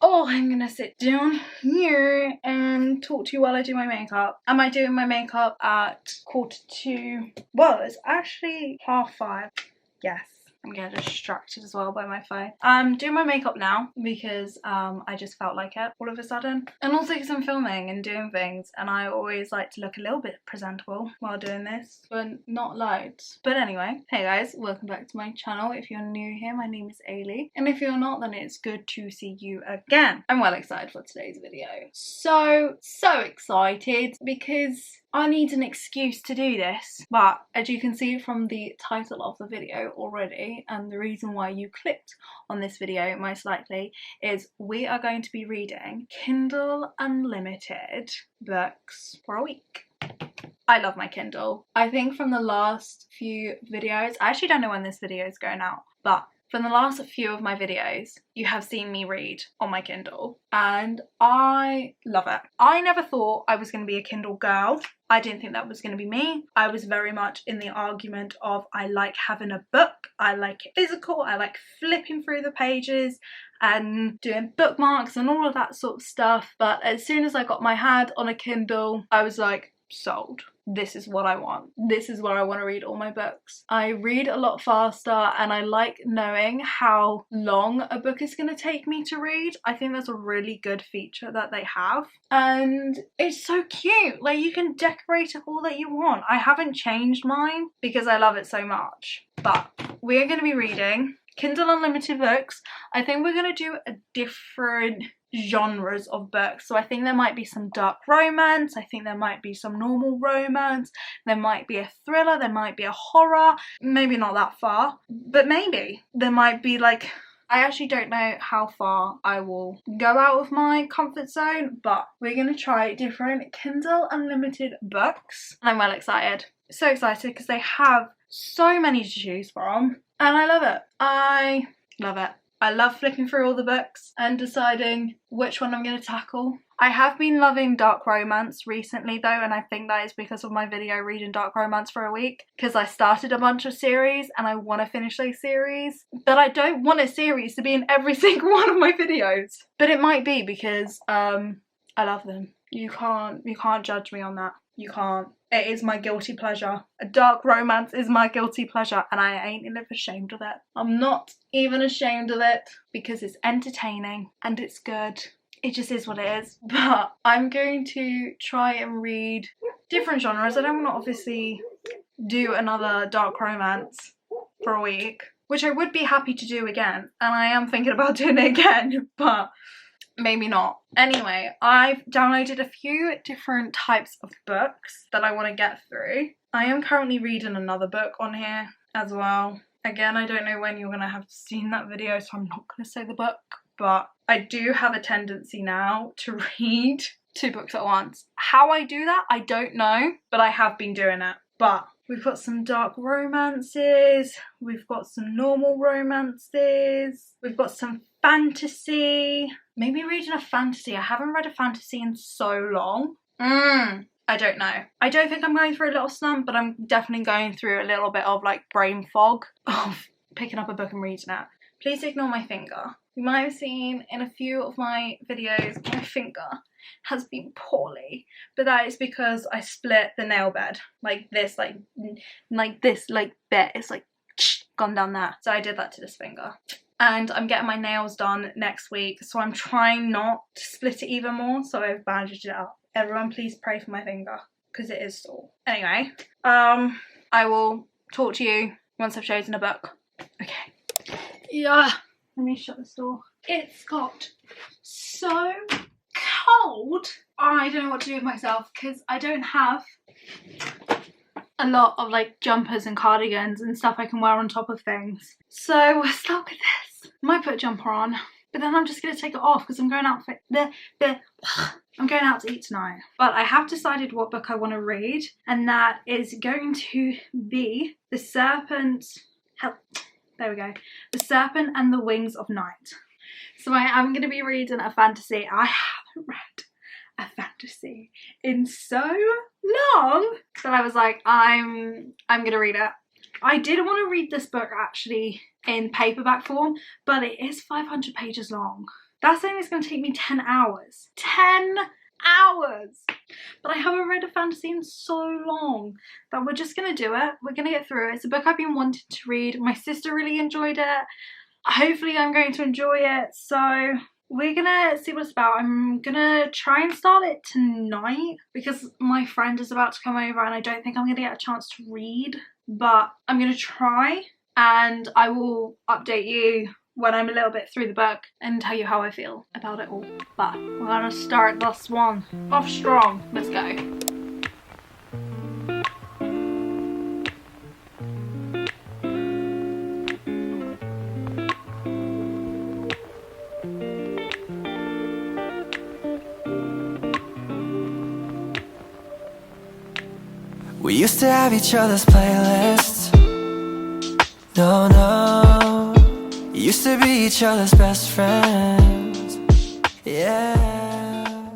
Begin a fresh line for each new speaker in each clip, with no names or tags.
Oh, I'm gonna sit down here and talk to you while I do my makeup. Am I doing my makeup at 2:45? Well, it's actually 5:30. Yes. I'm getting distracted as well by my phone. I'm doing my makeup now because I just felt like it all of a sudden. And also because I'm filming and doing things, and I always like to look a little bit presentable while doing this, but not loads. But anyway, hey guys, welcome back to my channel. If you're new here, my name is Eilidh, and if you're not, then it's good to see you again. I'm well excited for today's video. So excited because I need an excuse to do this, but as you can see from the title of the video already, and the reason why you clicked on this video most likely, is we are going to be reading Kindle Unlimited books for a week. I love my Kindle. I think from the last few videos, I actually don't know when this video is going out, but from the last few of my videos, you have seen me read on my Kindle, and I love it. I never thought I was going to be a Kindle girl. I didn't think that was going to be me. I was very much in the argument of I like having a book, I like it physical, I like flipping through the pages and doing bookmarks and all of that sort of stuff. But as soon as I got my hand on a Kindle, I was like, sold. This is what I want. This is where I want to read all my books. I read a lot faster, and I like knowing how long a book is going to take me to read. I think that's a really good feature that they have, and it's so cute. Like, you can decorate it all that you want. I haven't changed mine because I love it so much, but we're going to be reading Kindle Unlimited books. I think we're going to do a different genres of books. So I think there might be some dark romance, I think there might be some normal romance, there might be a thriller, there might be a horror, maybe not that far, but maybe there might be like, I actually don't know how far I will go out of my comfort zone, but we're gonna try different Kindle Unlimited books, and I'm well excited. So excited because they have so many to choose from, and I love it. I love it. I love flicking through all the books and deciding which one I'm going to tackle. I have been loving dark romance recently though, and I think that is because of my video reading dark romance for a week, because I started a bunch of series and I want to finish those series, but I don't want a series to be in every single one of my videos. But it might be because I love them. You can't judge me on that. You can't. It is my guilty pleasure. A dark romance is my guilty pleasure, and I ain't even ashamed of it. I'm not even ashamed of it because it's entertaining and it's good. It just is what it is. But I'm going to try and read different genres. I don't want to obviously do another dark romance for a week, which I would be happy to do again, and I am thinking about doing it again, but maybe not. Anyway, I've downloaded a few different types of books that I want to get through. I am currently reading another book on here as well. Again, I don't know when you're going to have seen that video, so I'm not going to say the book, but I do have a tendency now to read 2 books at once. How I do that, I don't know, but I have been doing it. But we've got some dark romances, we've got some normal romances, we've got some fantasy. Maybe reading a fantasy. I haven't read a fantasy in so long. I don't know. I don't think I'm going through a little slump, but I'm definitely going through a little bit of like brain fog of picking up a book and reading it. Please ignore my finger. You might have seen in a few of my videos my finger has been poorly, but that is because I split the nail bed like this, like there. It's like gone down there. So I did that to this finger. And I'm getting my nails done next week, so I'm trying not to split it even more, so I've bandaged it up. Everyone please pray for my finger, because it is sore. Anyway, I will talk to you once I've chosen a book. Okay. Yeah. Let me shut this door. It's got so cold. I don't know what to do with myself, because I don't have a lot of like jumpers and cardigans and stuff I can wear on top of things. So we'll start with this. Might put a jumper on, but then I'm just going to take it off because I'm going out for I'm going out to eat tonight. But I have decided what book I want to read, and that is going to be The Serpent. There we go. The Serpent and the Wings of Night. So I am going to be reading a fantasy. I haven't read a fantasy in so long that I was like, I'm going to read it. I did want to read this book actually in paperback form, but it is 500 pages long. That's saying it's going to take me 10 hours. 10 hours! But I haven't read a fantasy in so long that we're just going to do it. We're going to get through it. It's a book I've been wanting to read. My sister really enjoyed it. Hopefully I'm going to enjoy it. So we're going to see what it's about. I'm going to try and start it tonight because my friend is about to come over and I don't think I'm going to get a chance to read. But I'm going to try and I will update you when I'm a little bit through the book and tell you how I feel about it all. But we're gonna start this one off strong. Let's go.
We used to have each other's playlists. No, used to be each other's best friends. Yeah.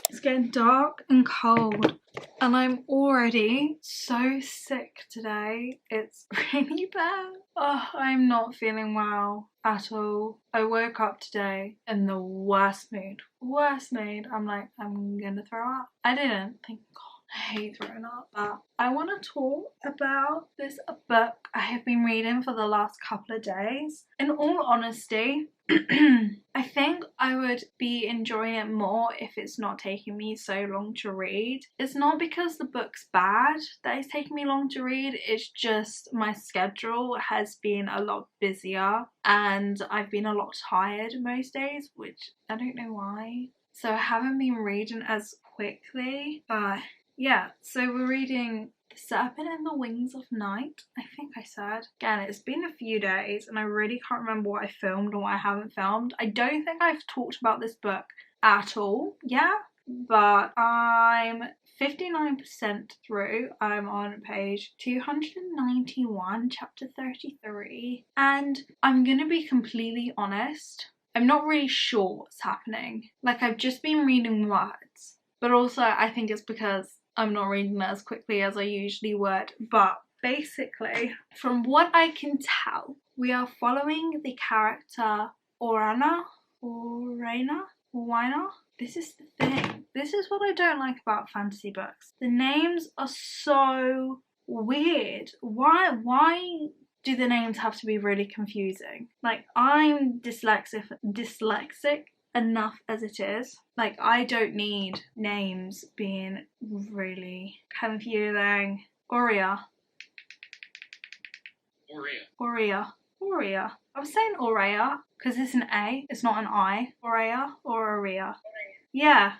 It's getting dark and cold and I'm already so sick today. It's really bad. Oh, I'm not feeling well at all. I woke up today in the worst mood. I'm like, I'm gonna throw up. I didn't, thank God. I hate throwing up, but I want to talk about this book I have been reading for the last couple of days. In all honesty, I think I would be enjoying it more if it's not taking me so long to read. It's not because the book's bad that it's taking me long to read, it's just my schedule has been a lot busier and I've been a lot tired most days, which I don't know why. So I haven't been reading as quickly, but yeah, so we're reading The Serpent and the Wings of Night, I think I said. Again, it's been a few days and I really can't remember what I filmed or what I haven't filmed. I don't think I've talked about this book at all, yeah, but I'm 59% through. I'm on page 291, chapter 33, and I'm gonna be completely honest, I'm not really sure what's happening. Like, I've just been reading words, but also I think it's because I'm not reading it as quickly as I usually would. But basically, from what I can tell, we are following the character Orana. This is the thing. This is what I don't like about fantasy books. The names are so weird. Why do the names have to be really confusing? Like, I'm dyslexic enough as it is. Like, I don't need names being really confusing. Aurea. I was saying Aurea because it's an A, it's not an I. Aurea or Aurea? Yeah.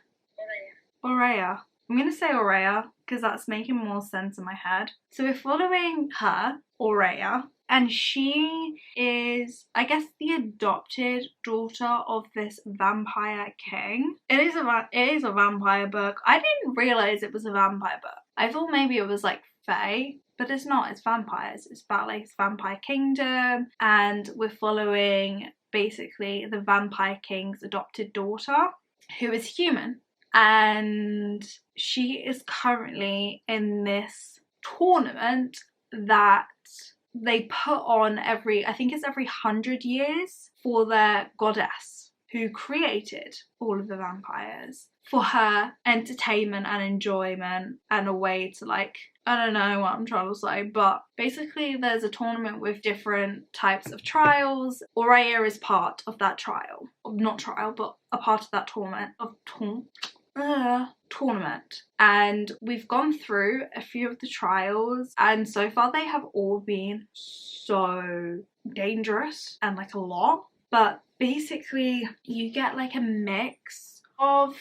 Aurea. I'm gonna say Aurea because that's making more sense in my head. So we're following her, Aurea, and she is, I guess, the adopted daughter of this vampire king. It is a vampire book. I didn't realise it was a vampire book. I thought maybe it was like fae, but it's not. It's vampires. It's about like this vampire kingdom, and we're following basically the vampire king's adopted daughter, who is human, and she is currently in this tournament that they put on I think it's every 100 years for their goddess who created all of the vampires, for her entertainment and enjoyment and a way to, like, I don't know what I'm trying to say, but basically there's a tournament with different types of trials. Aurea is part of that trial. Not trial, but a part of that tournament, and we've gone through a few of the trials, and so far they have all been so dangerous and like a lot. But basically you get like a mix of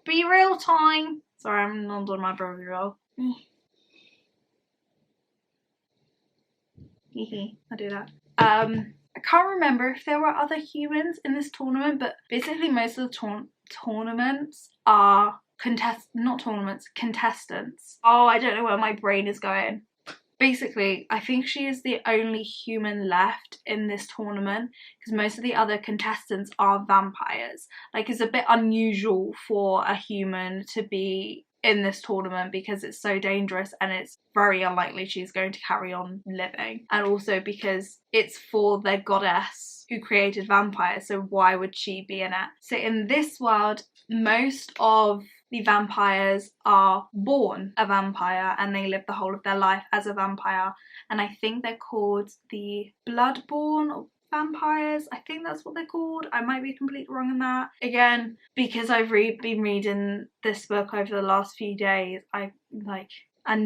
be real time. Sorry, I'm not on my brother roll. I do that. I can't remember if there were other humans in this tournament, but basically most of the tournaments are contestants. Oh, I don't know where my brain is going. Basically, I think she is the only human left in this tournament because most of the other contestants are vampires. Like, it's a bit unusual for a human to be in this tournament because it's so dangerous and it's very unlikely she's going to carry on living. And also because it's for their goddess who created vampires, so why would she be in it? So in this world, most of the vampires are born a vampire and they live the whole of their life as a vampire, and I think they're called the bloodborne vampires. I think that's what they're called. I might be completely wrong on that. Again, because I've been reading this book over the last few days, and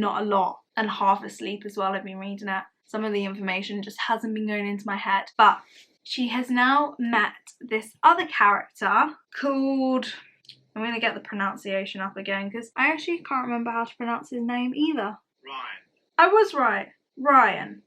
not a lot, and half asleep as well. I've been reading it. Some of the information just hasn't been going into my head, but she has now met this other character called, I'm going to get the pronunciation up again because I actually can't remember how to pronounce his name either.
Ryan.
I was right. Ryan.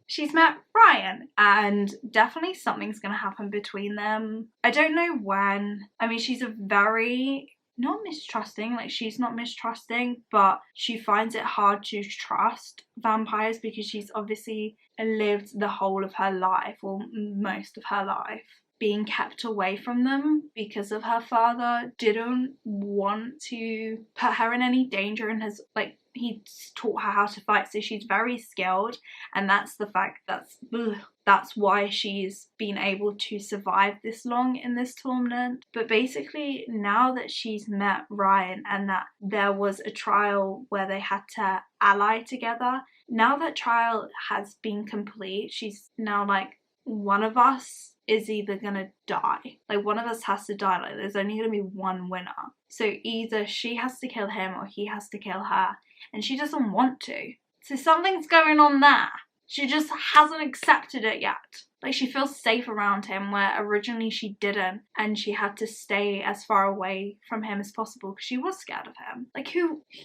She's met Ryan, and definitely something's going to happen between them. I don't know when. I mean, she's a very, not mistrusting, like she's not mistrusting, but she finds it hard to trust vampires because she's obviously lived the whole of her life, or most of her life, being kept away from them because of her father didn't want to put her in any danger and has, like, he taught her how to fight, so she's very skilled, and that's the fact that's why she's been able to survive this long in this tournament. But basically, now that she's met Ryan and that there was a trial where they had to ally together, now that trial has been complete, she's now like, one of us is either gonna die. Like, one of us has to die. Like, there's only gonna be one winner. So either she has to kill him or he has to kill her. And she doesn't want to. So something's going on there. She just hasn't accepted it yet. Like, she feels safe around him where originally she didn't, and she had to stay as far away from him as possible because she was scared of him. Like,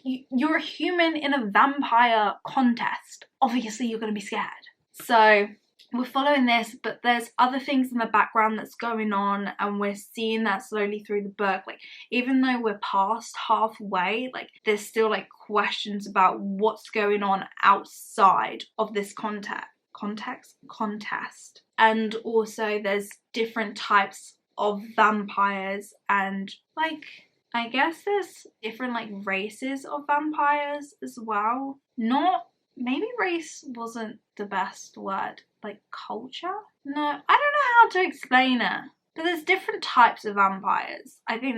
you're a human in a vampire contest. Obviously you're going to be scared. So we're following this, but there's other things in the background that's going on, and we're seeing that slowly through the book. Like, even though we're past halfway, like, there's still like questions about what's going on outside of this contest. And also there's different types of vampires, and like, I guess there's different like races of vampires as well. Maybe race wasn't the best word. Like, culture? No, I don't know how to explain it. But there's different types of vampires. I think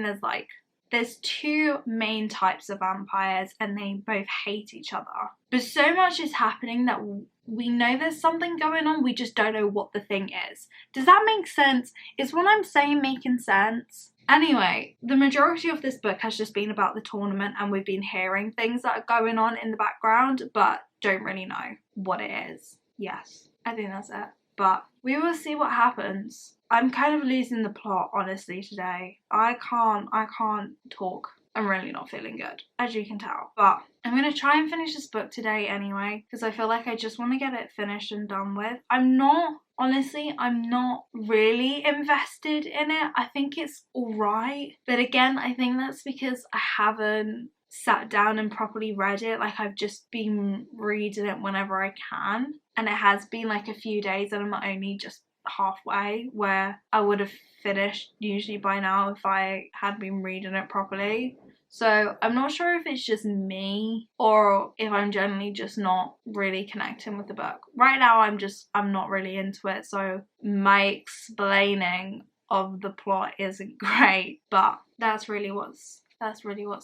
there's two main types of vampires, and they both hate each other. But so much is happening that we know there's something going on, we just don't know what the thing is. Does that make sense? Is what I'm saying making sense? Anyway, the majority of this book has just been about the tournament, and we've been hearing things that are going on in the background, but don't really know what it is. Yes, I think that's it. But we will see what happens. I'm kind of losing the plot, honestly, today. I can't talk. I'm really not feeling good, as you can tell. But I'm going to try and finish this book today anyway, because I feel like I just want to get it finished and done with. I'm not really invested in it. I think it's alright. But again, I think that's because I haven't sat down and properly read it. Like, I've just been reading it whenever I can. And it has been like a few days, and I'm only just halfway, where I would have finished usually by now if I had been reading it properly. So I'm not sure if it's just me or if I'm generally just not really connecting with the book. Right now I'm not really into it, so my explaining of the plot isn't great, but that's really what's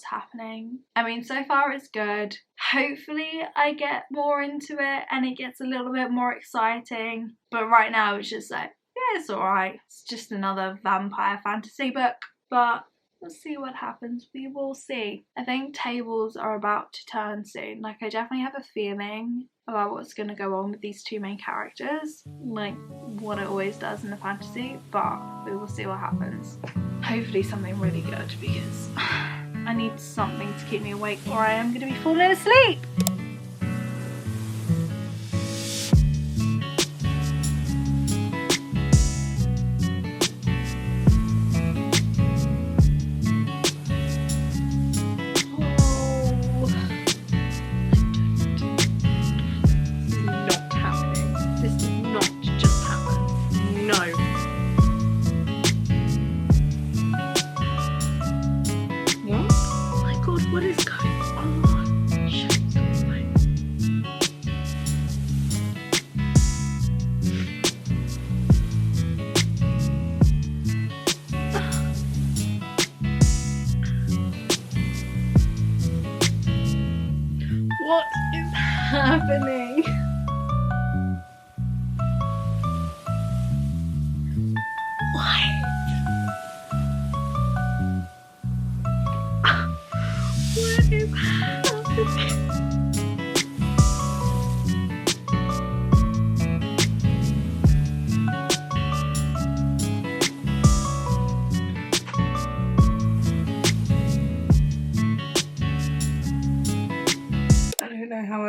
happening. I mean, so far it's good. Hopefully I get more into it and it gets a little bit more exciting, but right now it's just like, yeah, it's alright. It's just another vampire fantasy book, but we'll see what happens. We will see. I think tables are about to turn soon. Like, I definitely have a feeling about what's going to go on with these two main characters, like what it always does in the fantasy, but we will see what happens. Hopefully something really good, because I need something to keep me awake or I am going to be falling asleep.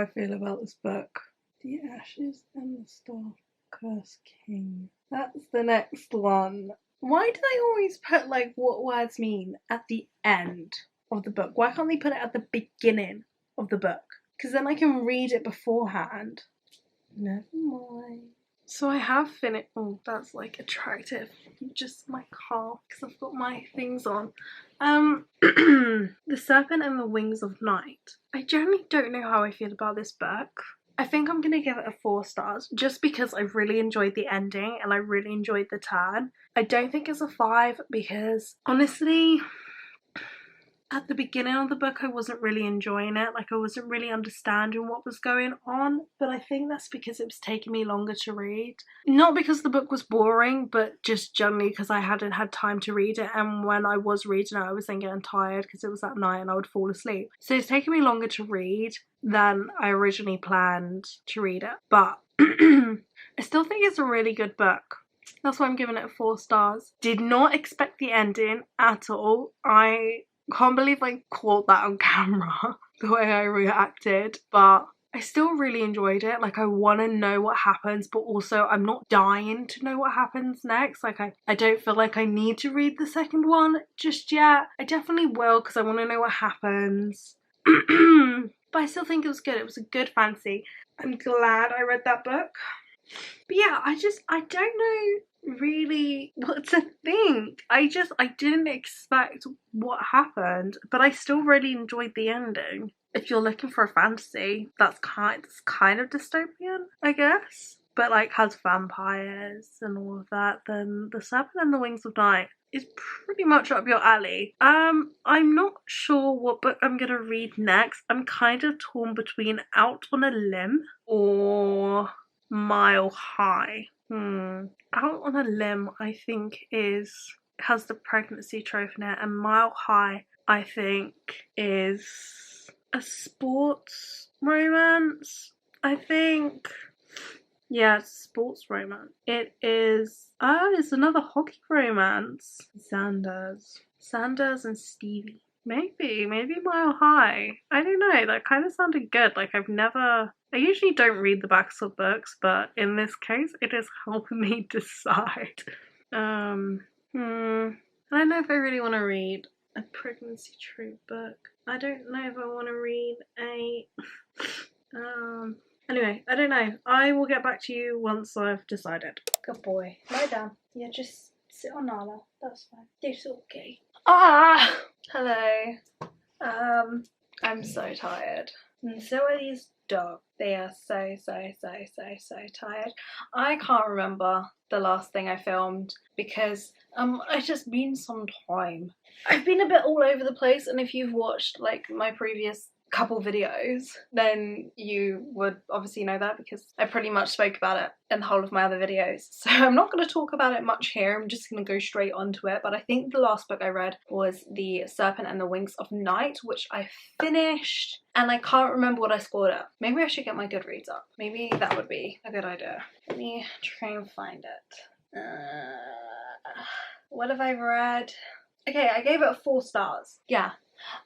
I feel about this book. The Ashes and the Star-Cursed King. That's the next one. Why do they always put like what words mean at the end of the book? Why can't they put it at the beginning of the book? Because then I can read it beforehand. Never mind. So I have finished. Oh, that's like attractive. Just my car, because I've got my things on. The Serpent and the Wings of Night. I generally don't know how I feel about this book. I think I'm going to give it a 4 stars just because I really enjoyed the ending and I really enjoyed the turn. I don't think it's a 5 because honestly, at the beginning of the book I wasn't really enjoying it. Like I wasn't really understanding what was going on, but I think that's because it was taking me longer to read. Not because the book was boring, but just generally because I hadn't had time to read it, and when I was reading it I was then getting tired because it was at night and I would fall asleep. So it's taken me longer to read than I originally planned to read it, but I still think it's a really good book. That's why I'm giving it 4 stars. Did not expect the ending at all. I can't believe I caught that on camera, the way I reacted, but I still really enjoyed it. Like I want to know what happens, but also I'm not dying to know what happens next. Like I don't feel like I need to read the second one just yet. I definitely will because I want to know what happens. But I still think it was good. It was a good fantasy. I'm glad I read that book. But yeah, I don't know really what to think. I didn't expect what happened, but I still really enjoyed the ending. If you're looking for a fantasy that's kind of dystopian, I guess, but like has vampires and all of that, then The Serpent and the Wings of Night is pretty much up your alley. I'm not sure what book I'm gonna read next. I'm kind of torn between Out on a Limb or Mile High. Out on a Limb I think has the pregnancy trope in it, and Mile High I think is a sports romance. I think, yeah, it's sports romance. It is, it's another hockey romance. Sanders and Stevie. Maybe Mile High. I don't know, that kind of sounded good. Like I usually don't read the backs of books, but in this case it is helping me decide. I don't know if I really want to read a pregnancy trope book. I don't know if I want to read a anyway, I don't know. I will get back to you once I've decided. Good boy. Lie down. Yeah, just sit on Nala. That's fine. It's okay. Hello. I'm so tired. And so are these dogs. They are so tired. I can't remember the last thing I filmed because it's just been some time. I've been a bit all over the place, and if you've watched like my previous couple videos then you would obviously know that because I pretty much spoke about it in the whole of my other videos. So I'm not going to talk about it much here. I'm just going to go straight onto it. But I think the last book I read was The Serpent and the Wings of Night, which I finished, and I can't remember what I scored at. Maybe I should get my Goodreads up. Maybe that would be a good idea. Let me try and find it. What have I read? Okay, I gave it 4 stars. Yeah.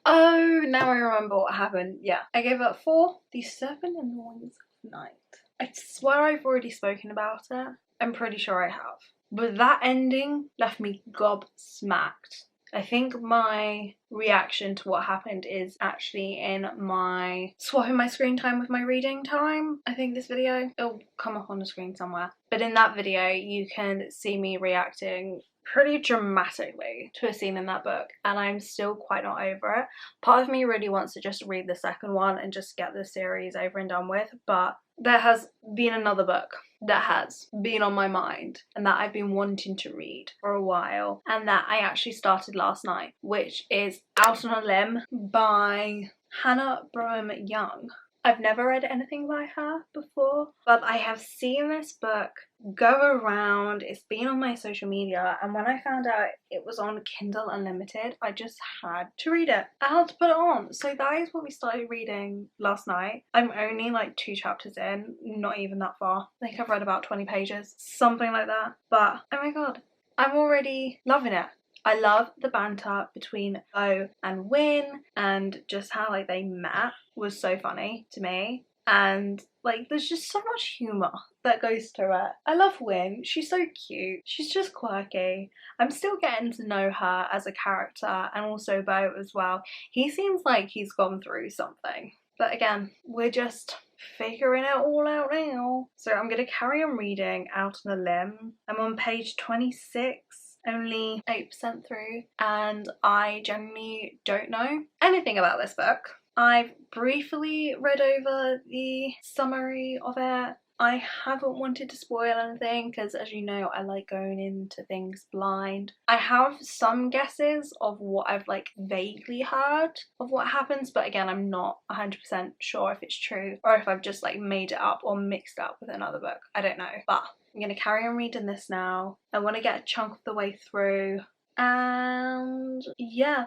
Oh, now I remember what happened. Yeah, I gave it 4. The Serpent and the Wings of Night. I swear I've already spoken about it. I'm pretty sure I have. But that ending left me gobsmacked. I think my reaction to what happened is actually in my swapping my screen time with my reading time. I think this video, it'll come up on the screen somewhere. But in that video, you can see me reacting pretty dramatically to a scene in that book, and I'm still quite not over it. Part of me really wants to just read the second one and just get the series over and done with, but there has been another book that has been on my mind and that I've been wanting to read for a while, and that I actually started last night, which is Out on a Limb by Hannah Broem-Young. I've never read anything by her before, but I have seen this book go around. It's been on my social media, and when I found out it was on Kindle Unlimited, I just had to read it. I had to put it on. So that is what we started reading last night. I'm only like 2 chapters in, not even that far. I think I've read about 20 pages, something like that. But oh my god, I'm already loving it. I love the banter between Bo and Win, and just how like they met was so funny to me. and like there's just so much humour that goes to it. I love Wynne, she's so cute, she's just quirky. I'm still getting to know her as a character, and also Beau as well. He seems like he's gone through something, but again, we're just figuring it all out now. So I'm going to carry on reading out on a limb. I'm on page 26, only 8% through, and I genuinely don't know anything about this book. I've briefly read over the summary of it. I haven't wanted to spoil anything because, as you know, I like going into things blind. I have some guesses of what I've like vaguely heard of what happens, but again, I'm not 100% sure if it's true or if I've just like made it up or mixed it up with another book. I don't know, but I'm going to carry on reading this now. I want to get a chunk of the way through, and yeah.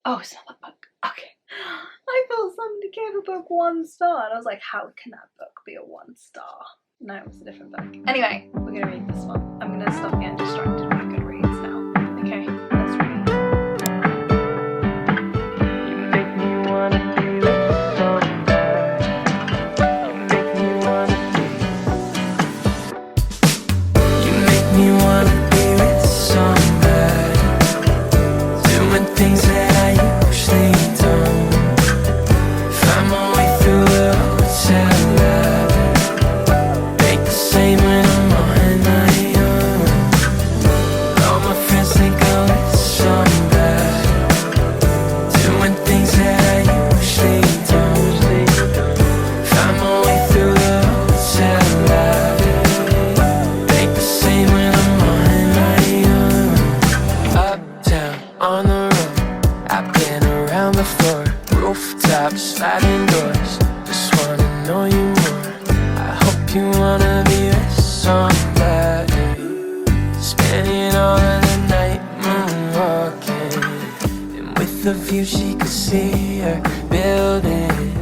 Oh, it's not that book. Okay. I thought somebody gave a book 1 star and I was like, how can that book be a 1 star? No, it was a different book. Anyway, we're gonna read this one. I'm gonna stop getting distracted by Goodreads now. Okay, let's read.
You make me wanna be with somebody. You make me wanna be. You make me wanna be with somebody. Doing things that I usually don't. Find my way through the hotel lobby. Make the same when I'm on my own. All my friends think I'm with somebody. Doing things that I usually don't. Find my way through the hotel lobby. Make the same when I'm on my own. Uptown, on the road, I've been around the floor. Rooftops, sliding doors, just wanna know you more. I hope you wanna be with somebody. Spending all of the night moonwalking, and with the view she could see her building.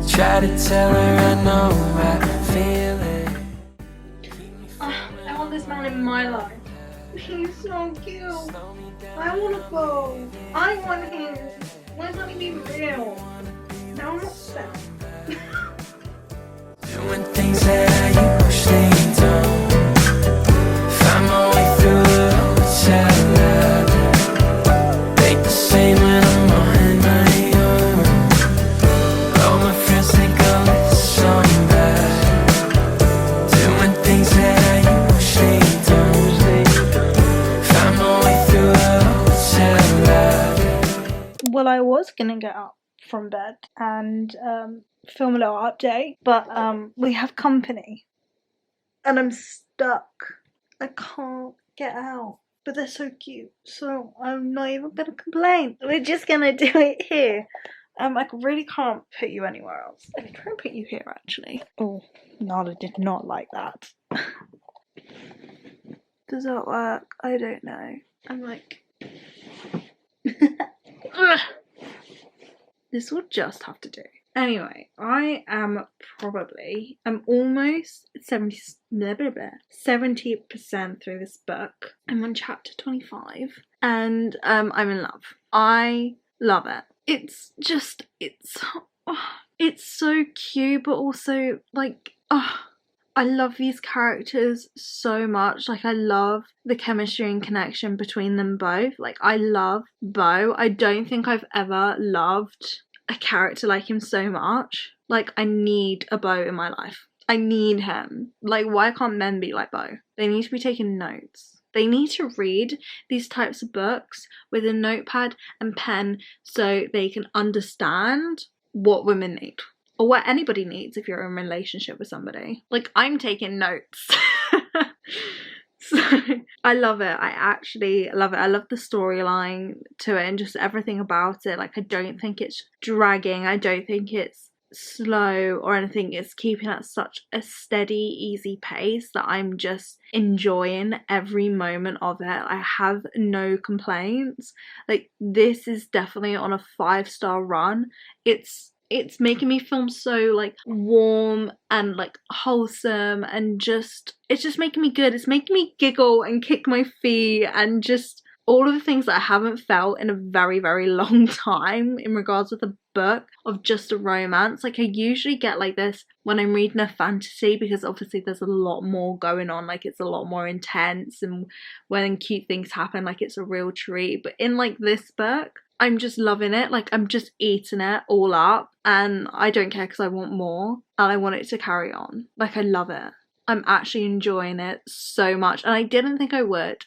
Try to tell her I know I feel it.
I want this man in my life. He's so cute. I want to go. I want him. Why can't he be real? Now I'm upset.
Doing things that I usually don't. Find my way through the hotel lobby. Make the same when I'm on my own. All my friends think I'm with somebody. Doing things that I usually don't. Find my way through the hotel lobby.
Well, I was gonna get up from bed and film a little update, but we have company and I'm stuck. I can't get out, but they're so cute, so I'm not even gonna complain. We're just gonna do it here. I really can't put you anywhere else. I can try and put you here actually. Oh, Nala did not like that. Does that work? I don't know. I'm like this will just have to do. Anyway, I'm almost 70% through this book. I'm on chapter 25 and I'm in love. I love it. It's so cute, but also like, I love these characters so much. Like, I love the chemistry and connection between them both. Like, I love Beau. I don't think I've ever loved a character like him so much. Like, I need a Beau in my life. I need him. Like, why can't men be like Beau? They need to be taking notes. They need to read these types of books with a notepad and pen so they can understand what women need. Or what anybody needs if you're in a relationship with somebody. Like, I'm taking notes. So, I love it. I actually love it. I love the storyline to it and just everything about it. Like, I don't think it's dragging. I don't think it's slow or anything. It's keeping at such a steady, easy pace that I'm just enjoying every moment of it. I have no complaints. Like, this is definitely on a 5-star run. It's making me feel so like warm and like wholesome, and just it's just making me good. It's making me giggle and kick my feet and just all of the things that I haven't felt in a very, very long time in regards with a book of just a romance. Like, I usually get like this when I'm reading a fantasy, because obviously there's a lot more going on, like it's a lot more intense, and when cute things happen, like it's a real treat. But in like this book, I'm just loving it. Like, I'm just eating it all up, and I don't care because I want more and I want it to carry on. Like, I love it. I'm actually enjoying it so much, and I didn't think I would.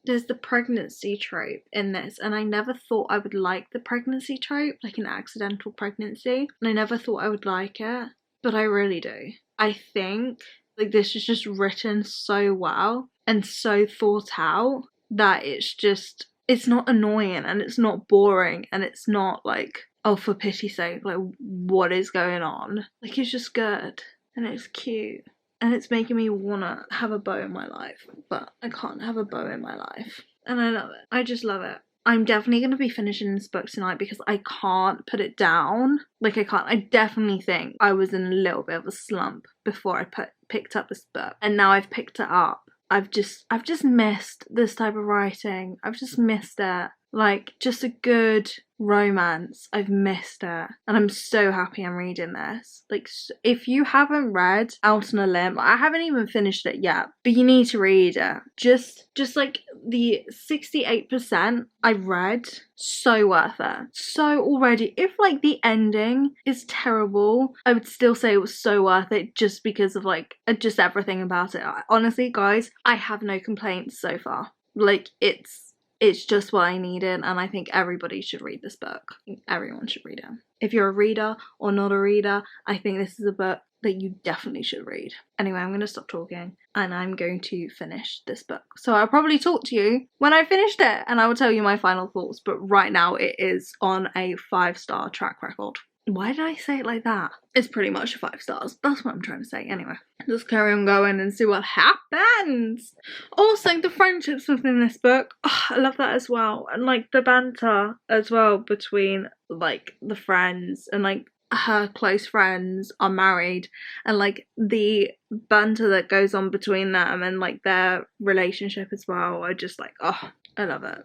There's the pregnancy trope in this, and I never thought I would like the pregnancy trope, like an accidental pregnancy, and I never thought I would like it, but I really do. I think like this is just written so well and so thought out that it's not annoying, and it's not boring, and it's not like, oh, for pity's sake, like what is going on? Like, it's just good, and it's cute. And it's making me want to have a bow in my life, but I can't have a bow in my life. And I love it. I just love it. I'm definitely going to be finishing this book tonight because I can't put it down. Like, I can't. I definitely think I was in a little bit of a slump before I picked up this book. And now I've picked it up. I've just missed this type of writing. I've just missed it. Like, just a good romance. I've missed it, and I'm so happy I'm reading this. Like, if you haven't read Out on a Limb, I haven't even finished it yet, but you need to read it. Just like the 68% I read, so worth it. So already, if like the ending is terrible, I would still say it was so worth it, just because of like just everything about it. Honestly, guys, I have no complaints so far. Like, it's just what I needed, and I think everybody should read this book. I think everyone should read it. If you're a reader or not a reader, I think this is a book that you definitely should read. Anyway, I'm going to stop talking, and I'm going to finish this book. So I'll probably talk to you when I finished it, and I will tell you my final thoughts, but right now it is on a 5-star track record. Why did I say it like that? It's pretty much 5 stars. That's what I'm trying to say. Anyway, just carry on going and see what happens. Also, the friendships within this book, I love that as well. And like the banter as well between like the friends, and like her close friends are married, and like the banter that goes on between them and like their relationship as well. I just like, oh, I love it.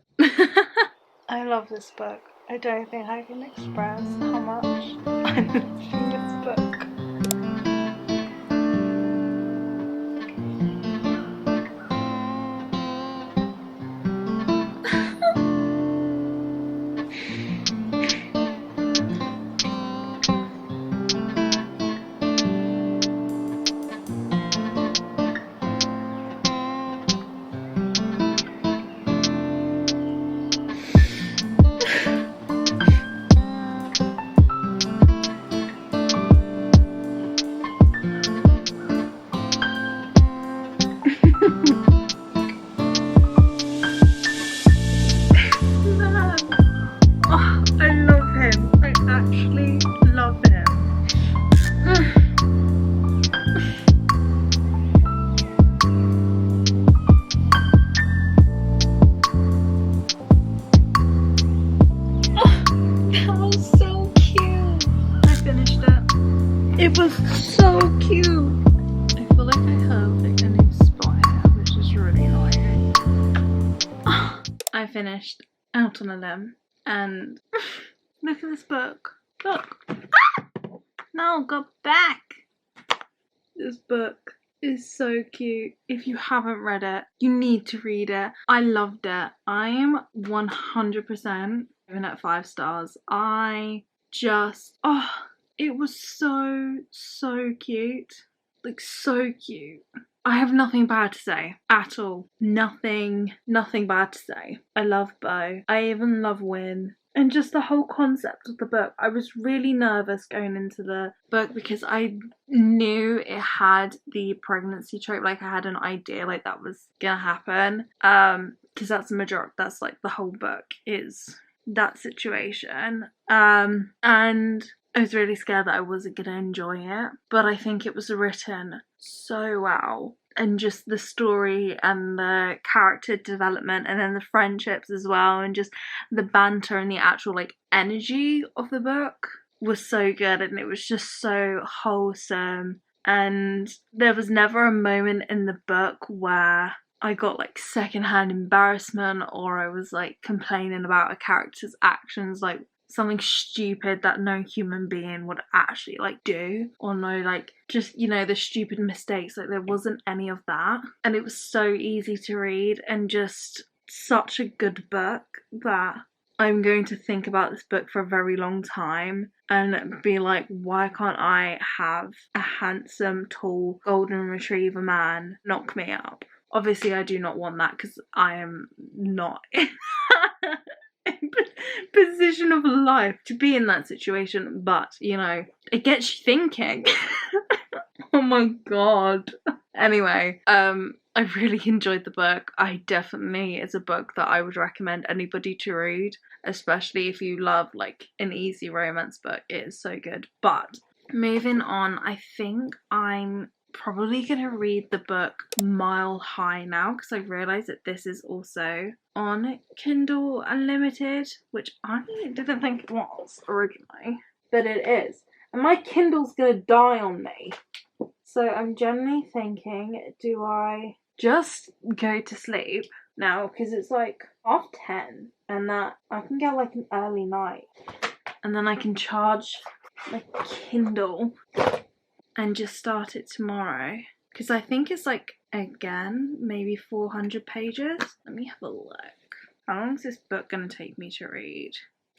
I love this book. I don't think I can express how much I'm loving this book. It was so cute. I feel like I heard like a new spot here, which is really annoying. I finished Out on a Limb, and look at this book. Look. No, go back. This book is so cute. If you haven't read it, you need to read it. I loved it. I'm 100% giving it 5 stars. It was so cute. Like, so cute. I have nothing bad to say at all. Nothing bad to say. I love Bo. I even love Win. And just the whole concept of the book. I was really nervous going into the book because I knew it had the pregnancy trope. Like, I had an idea like that was gonna happen. Because that's like the whole book is that situation. And I was really scared that I wasn't going to enjoy it, but I think it was written so well. And just the story and the character development, and then the friendships as well, and just the banter and the actual like energy of the book was so good, and it was just so wholesome. And there was never a moment in the book where I got like secondhand embarrassment, or I was like complaining about a character's actions, like something stupid that no human being would actually like do, or no, like just, you know, the stupid mistakes. Like there wasn't any of that, and it was so easy to read and just such a good book that I'm going to think about this book for a very long time and be like, why can't I have a handsome, tall, golden retriever man knock me up? Obviously, I do not want that because I am not in position of life to be in that situation. But, you know, it gets you thinking. Oh my god. Anyway, I really enjoyed the book. It's a book that I would recommend anybody to read, especially if you love like an easy romance book. It is so good. But moving on, I think I'm probably gonna read the book Mile High now, because I realised that this is also on Kindle Unlimited, which I didn't think it was originally, but it is. And my Kindle's gonna die on me. So I'm generally thinking, do I just go to sleep now, because it's like 10:30, and that I can get like an early night, and then I can charge my Kindle and just start it tomorrow, because I think it's like, again, maybe 400 pages. Let me have a look. How long is this book gonna take me to read?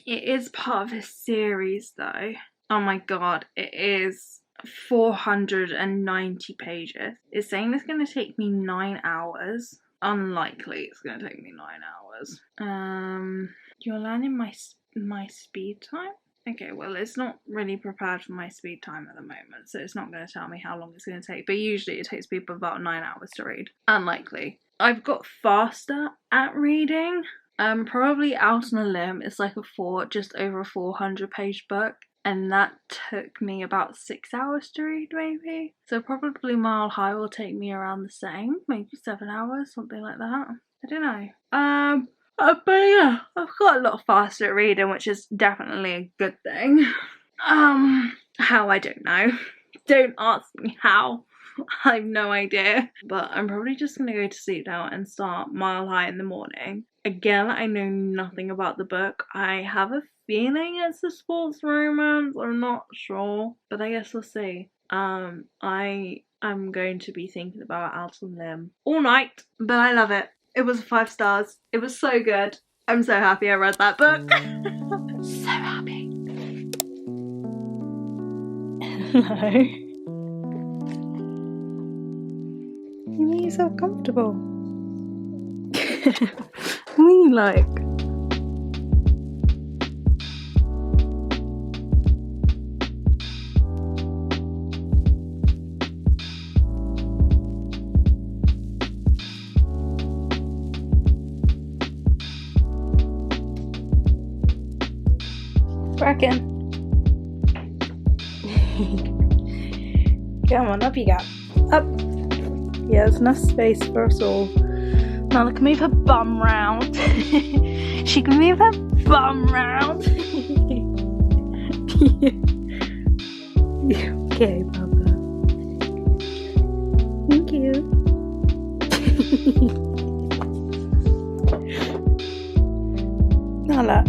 It is part of a series though. Oh my god, it is 490 pages. It's saying it's going to take me 9 hours. Unlikely it's going to take me 9 hours. You're learning my speed time? Okay, well, it's not really prepared for my speed time at the moment, so it's not going to tell me how long it's going to take, but usually it takes people about 9 hours to read. Unlikely. I've got faster at reading. Probably Out on a Limb. It's like just over a 400 page book. And that took me about 6 hours to read, maybe. So probably Mile High will take me around the same, maybe 7 hours, something like that. I don't know. But yeah, I've got a lot faster at reading, which is definitely a good thing. How, I don't know. Don't ask me how. I have no idea. But I'm probably just gonna go to sleep now and start Mile High in the morning. Again, I know nothing about the book. I have a feeling it's a sports romance. I'm not sure, but I guess we'll see. I am going to be thinking about Out on a Limb all night, but I love it. It was 5 stars. It was so good. I'm so happy I read that book. So happy. Hello. You make yourself comfortable. What are you like? Bracken. Come on, up you go. Up. Yeah, there's enough space for us all. Nala can move her bum round. She can move her bum round. Okay, Papa. Thank you. Nala.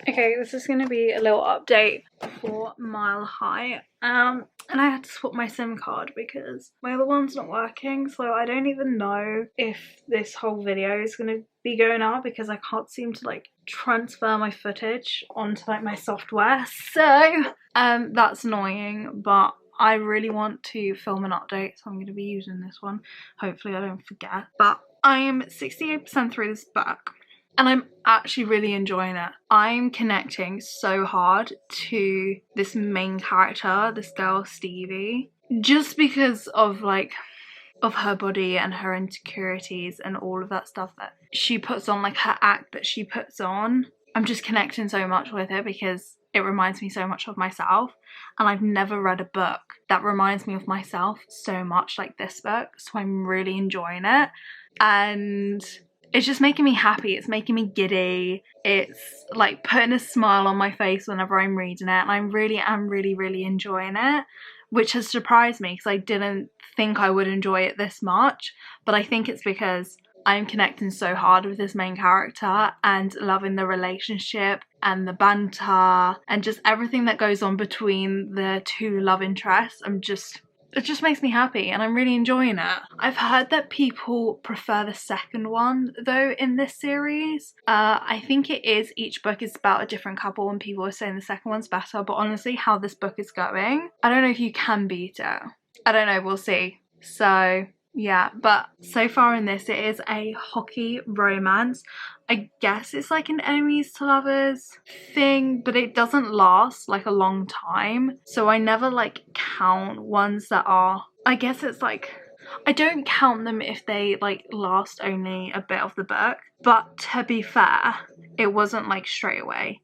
Okay, this is going to be a little update for Mile High. And I had to swap my SIM card because my other one's not working, so I don't even know if this whole video is going to be going out because I can't seem to like transfer my footage onto like my software. So that's annoying, but I really want to film an update, so I'm going to be using this one. Hopefully I don't forget. But I am 68% through this book. And I'm actually really enjoying it. I'm connecting so hard to this main character, this girl Stevie, just because of like of her body and her insecurities and all of that stuff that she puts on, like her act that she puts on. I'm just connecting so much with it because it reminds me so much of myself, and I've never read a book that reminds me of myself so much like this book, so I'm really enjoying it. And it's just making me happy. It's making me giddy. It's like putting a smile on my face whenever I'm reading it, and I really am really enjoying it, which has surprised me because I didn't think I would enjoy it this much. But I think it's because I'm connecting so hard with this main character and loving the relationship and the banter and just everything that goes on between the two love interests. It just makes me happy and I'm really enjoying it. I've heard that people prefer the second one though in this series. I think it is, each book is about a different couple and people are saying the second one's better, but honestly how this book is going, I don't know if you can beat it. I don't know, we'll see. So yeah, but so far in this it is a hockey romance. I guess it's like an enemies to lovers thing, but it doesn't last like a long time, so I never like count ones that are, I guess it's like, I don't count them if they like last only a bit of the book, but to be fair, it wasn't like straight away.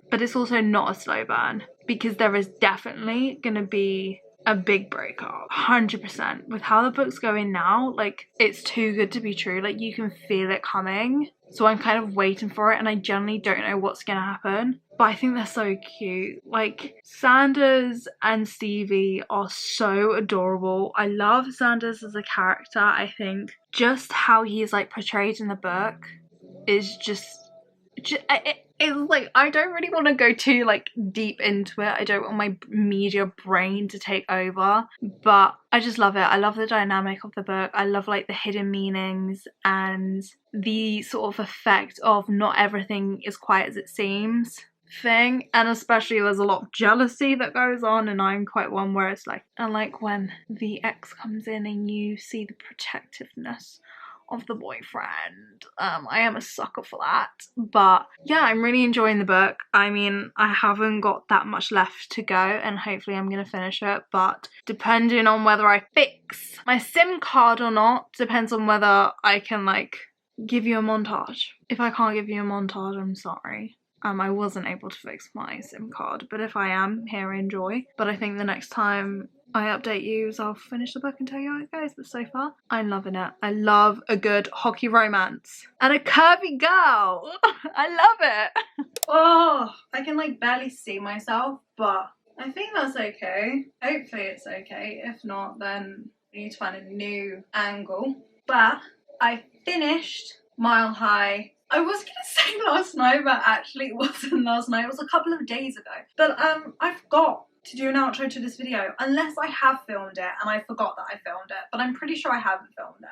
But it's also not a slow burn because there is definitely gonna be a big breakup, 100%. With how the book's going now, like, it's too good to be true. Like, you can feel it coming. So I'm kind of waiting for it and I generally don't know what's gonna happen. But I think they're so cute. Like, Sanders and Stevie are so adorable. I love Sanders as a character. I think just how he's like portrayed in the book is just it's like, I don't really want to go too like deep into it. I don't want my media brain to take over, but I just love it. I love the dynamic of the book. I love like the hidden meanings and the sort of effect of not everything is quite as it seems thing, and especially there's a lot of jealousy that goes on, and I'm quite one where it's like, and like when the ex comes in and you see the protectiveness of the boyfriend. I am a sucker for that. But yeah, I'm really enjoying the book. I mean, I haven't got that much left to go and hopefully I'm gonna finish it, but depending on whether I fix my SIM card or not depends on whether I can like give you a montage. If I can't give you a montage, I'm sorry. I wasn't able to fix my SIM card, but if I am, here, enjoy. But I think the next time I update you is I'll finish the book and tell you how it goes, but so far I'm loving it. I love a good hockey romance and a curvy girl. I love it. Oh, I can like barely see myself, but I think that's okay. Hopefully it's okay. If not, then we need to find a new angle. But I finished Mile High. I was gonna say last night, but actually it wasn't last night. It was a couple of days ago. But I forgot to do an outro to this video, unless I have filmed it and I forgot that I filmed it, but I'm pretty sure I haven't filmed it.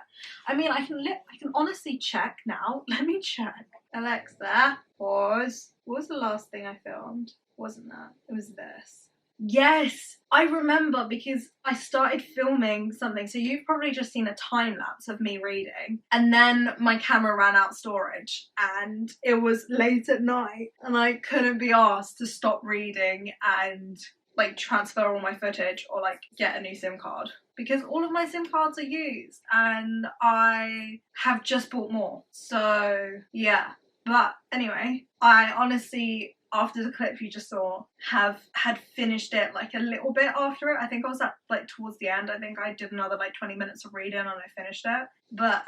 I mean, I can honestly check now. Let me check. Alexa, pause. What was the last thing I filmed? Wasn't that? It was this. Yes, I remember because I started filming something, so you've probably just seen a time lapse of me reading, and then my camera ran out of storage and it was late at night and I couldn't be asked to stop reading and like transfer all my footage or like get a new SIM card because all of my SIM cards are used and I have just bought more. So yeah, but anyway, I honestly, after the clip you just saw, had finished it like a little bit after it. I think I was at like towards the end. I think I did another like 20 minutes of reading and I finished it. But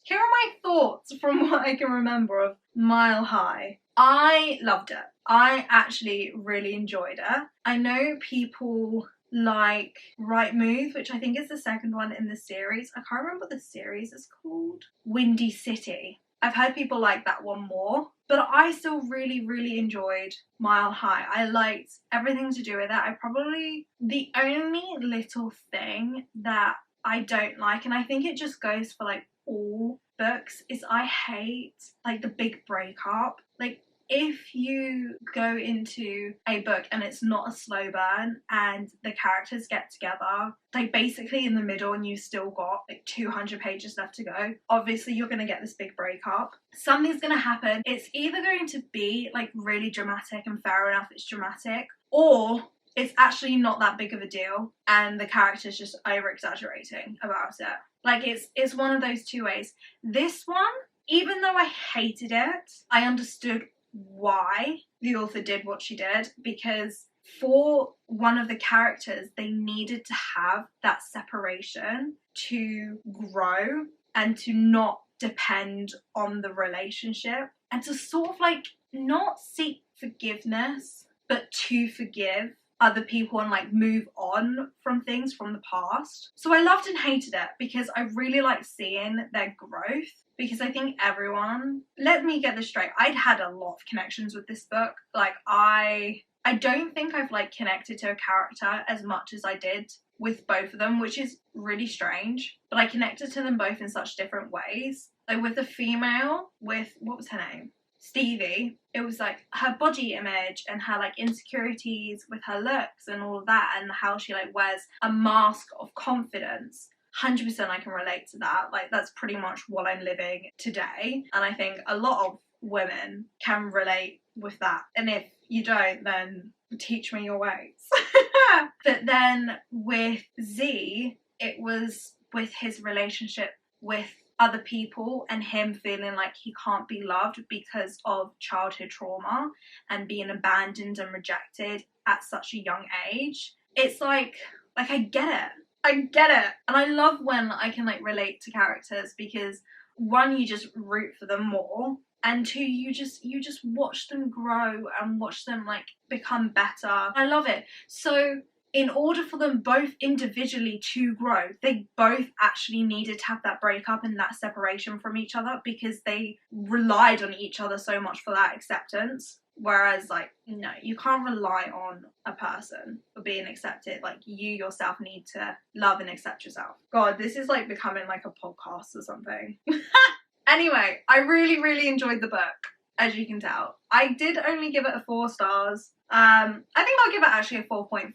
here are my thoughts from what I can remember of Mile High. I loved it. I actually really enjoyed it. I know people like Right Move, which I think is the second one in the series. I can't remember what the series is called. Windy City. I've heard people like that one more, but I still really enjoyed Mile High. I liked everything to do with it. The only little thing that I don't like, and I think it just goes for like all books, is I hate like the big breakup. Like, if you go into a book and it's not a slow burn and the characters get together, like basically in the middle and you've still got like 200 pages left to go, obviously you're going to get this big breakup. Something's going to happen. It's either going to be like really dramatic and fair enough it's dramatic, or it's actually not that big of a deal and the character's just over-exaggerating about it. Like, it's one of those two ways. This one, even though I hated it, I understood why the author did what she did, because for one of the characters they needed to have that separation to grow and to not depend on the relationship, and to sort of like not seek forgiveness, but to forgive other people and like move on from things from the past. So I loved and hated it because I really like seeing their growth, because I think everyone, let me get this straight, I'd had a lot of connections with this book. Like I don't think I've like connected to a character as much as I did with both of them, which is really strange, but I connected to them both in such different ways. Like with the female, with, what was her name? Stevie, it was like her body image and her like insecurities with her looks and all of that, and how she like wears a mask of confidence. 100% I can relate to that. Like that's pretty much what I'm living today, and I think a lot of women can relate with that, and if you don't, then teach me your ways. But then with Z, it was with his relationship with other people and him feeling like he can't be loved because of childhood trauma and being abandoned and rejected at such a young age. It's like I get it. And I love when I can like relate to characters, because one, you just root for them more, and two, you just watch them grow and watch them like become better. I love it. So in order for them both individually to grow, they both actually needed to have that breakup and that separation from each other, because they relied on each other so much for that acceptance. Whereas like, no, you can't rely on a person for being accepted. Like you yourself need to love and accept yourself. God, this is like becoming like a podcast or something. Anyway, I really, really enjoyed the book, as you can tell. I did only give it a 4 stars. I think I'll give it actually a 4.5,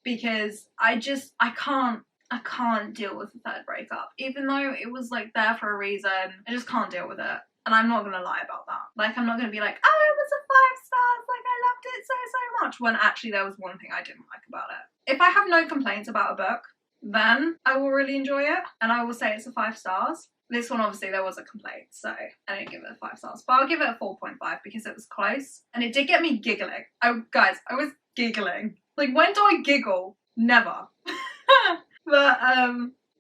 because I can't deal with the third breakup. Even though it was like there for a reason, I just can't deal with it. And I'm not gonna lie about that. Like, I'm not gonna be like, oh, it was a 5 stars, like I loved it so much, when actually there was one thing I didn't like about it. If I have no complaints about a book, then I will really enjoy it, and I will say it's a 5 stars. This one, obviously, there was a complaint, so I didn't give it a 5 stars. But I'll give it a 4.5 because it was close. And it did get me giggling. Guys, I was giggling. Like, when do I giggle? Never. But,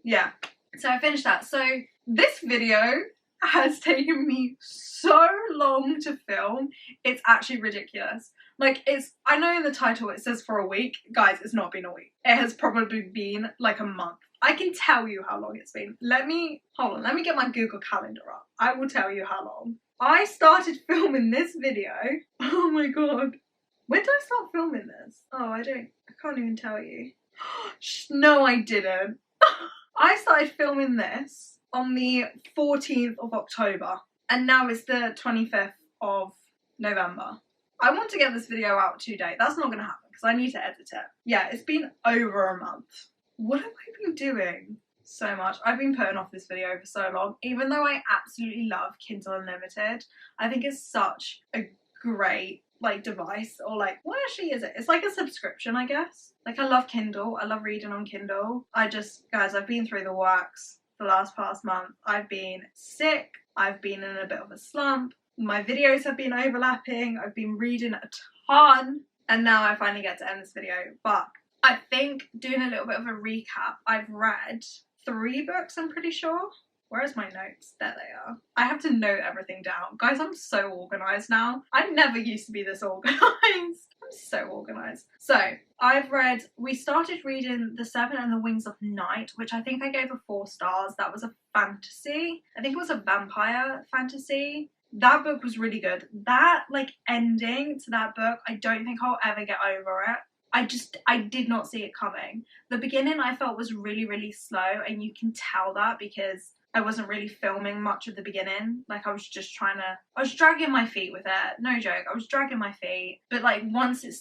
yeah. So I finished that. So this video has taken me so long to film. It's actually ridiculous. Like, I know in the title it says for a week. Guys, it's not been a week. It has probably been like a month. I can tell you how long it's been. Hold on, let me get my Google Calendar up. I will tell you how long. I started filming this video. Oh my god. When did I start filming this? Oh, I can't even tell you. No, I didn't. I started filming this on the 14th of October, and now it's the 25th of November. I want to get this video out today. That's not gonna happen because I need to edit it. Yeah, it's been over a month. What have I been doing? So much. I've been putting off this video for so long, even though I absolutely love Kindle Unlimited. I think it's such a great like device, or like, what actually is it? It's like a subscription, I guess. Like, I love Kindle. I love reading on Kindle. Guys, I've been through the works the past month. I've been sick. I've been in a bit of a slump. My videos have been overlapping. I've been reading a ton, and now I finally get to end this video. But I think, doing a little bit of a recap, I've read 3 books, I'm pretty sure. Where's my notes? There they are. I have to note everything down. Guys, I'm so organised now. I never used to be this organised. I'm so organised. So, we started reading The Serpent and the Wings of Night, which I think I gave a 4 stars. That was a fantasy. I think it was a vampire fantasy. That book was really good. That, like, ending to that book, I don't think I'll ever get over it. I did not see it coming. The beginning I felt was really, really slow, and you can tell that because I wasn't really filming much of the beginning. Like, I was dragging my feet with it. No joke, I was dragging my feet. But like, once it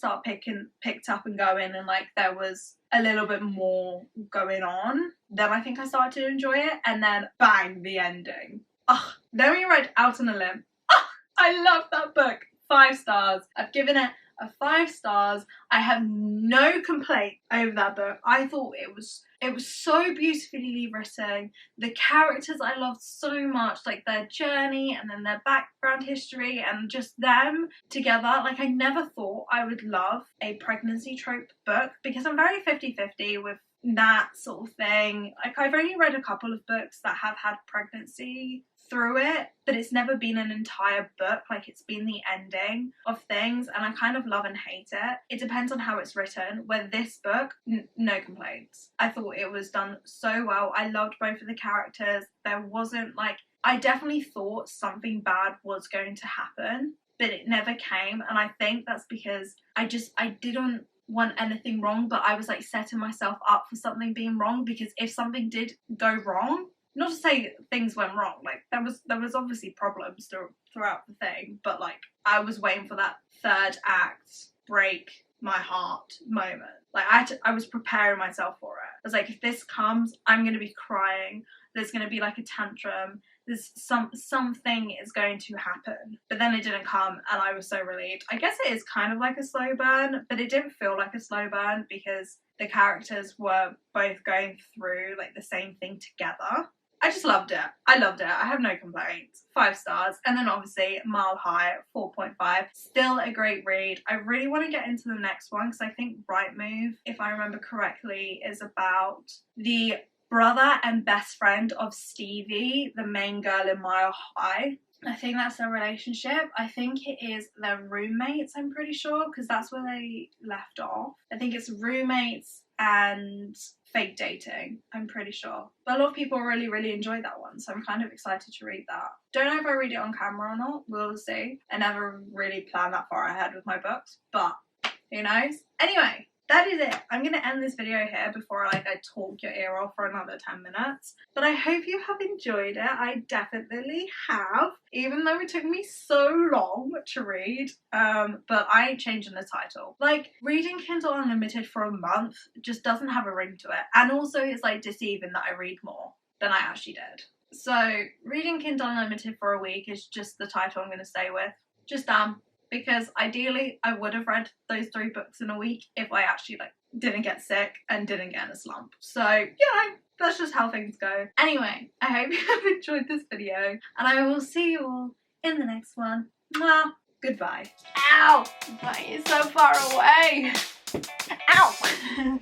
picked up and going, and like there was a little bit more going on, then I think I started to enjoy it. And then bang, the ending. Ugh. Then we read Out on a Limb. Ugh, I love that book. 5 stars. I've given it a 5 stars. I have no complaint over that book. I thought it was so beautifully written. The characters I loved so much, like their journey and then their background history and just them together. Like, I never thought I would love a pregnancy trope book, because I'm very 50-50 with that sort of thing. Like, I've only read a couple of books that have had pregnancy through it, but it's never been an entire book. Like, it's been the ending of things, and I kind of love and hate it. It depends on how it's written. Where this book, no complaints. I thought it was done so well. I loved both of the characters. There wasn't, like, I definitely thought something bad was going to happen, but it never came, and I think that's because I didn't want anything wrong, but I was like setting myself up for something being wrong, because if something did go wrong, not to say things went wrong, like there was obviously problems throughout the thing, but like I was waiting for that third act break my heart moment. Like I was preparing myself for it. I was like, if this comes, I'm gonna be crying, there's gonna be like a tantrum, there's something is going to happen. But then it didn't come, and I was so relieved. I guess it is kind of like a slow burn, but it didn't feel like a slow burn because the characters were both going through like the same thing together. I just loved it. I loved it. I have no complaints. 5 stars. And then obviously Mile High, 4.5. Still a great read. I really want to get into the next one because I think Right Move, if I remember correctly, is about the brother and best friend of Stevie, the main girl in Mile High. I think that's their relationship. I think it is their roommates, I'm pretty sure, because that's where they left off. I think it's roommates and fake dating, I'm pretty sure. But a lot of people really, really enjoyed that one, so I'm kind of excited to read that. Don't know if I read it on camera or not, we'll see. I never really plan that far ahead with my books, but who knows? Anyway, that is it. I'm going to end this video here before I talk your ear off for another 10 minutes. But I hope you have enjoyed it. I definitely have, even though it took me so long to read. But I ain't changing the title. Like, reading Kindle Unlimited for a month just doesn't have a ring to it. And also it's like deceiving that I read more than I actually did. So reading Kindle Unlimited for a week is just the title I'm going to stay with. Just because ideally I would have read those 3 books in a week if I actually didn't get sick and didn't get in a slump. So, that's just how things go. Anyway, I hope you have enjoyed this video, and I will see you all in the next one. Mwah. Goodbye. Ow! My is so far away. Ow!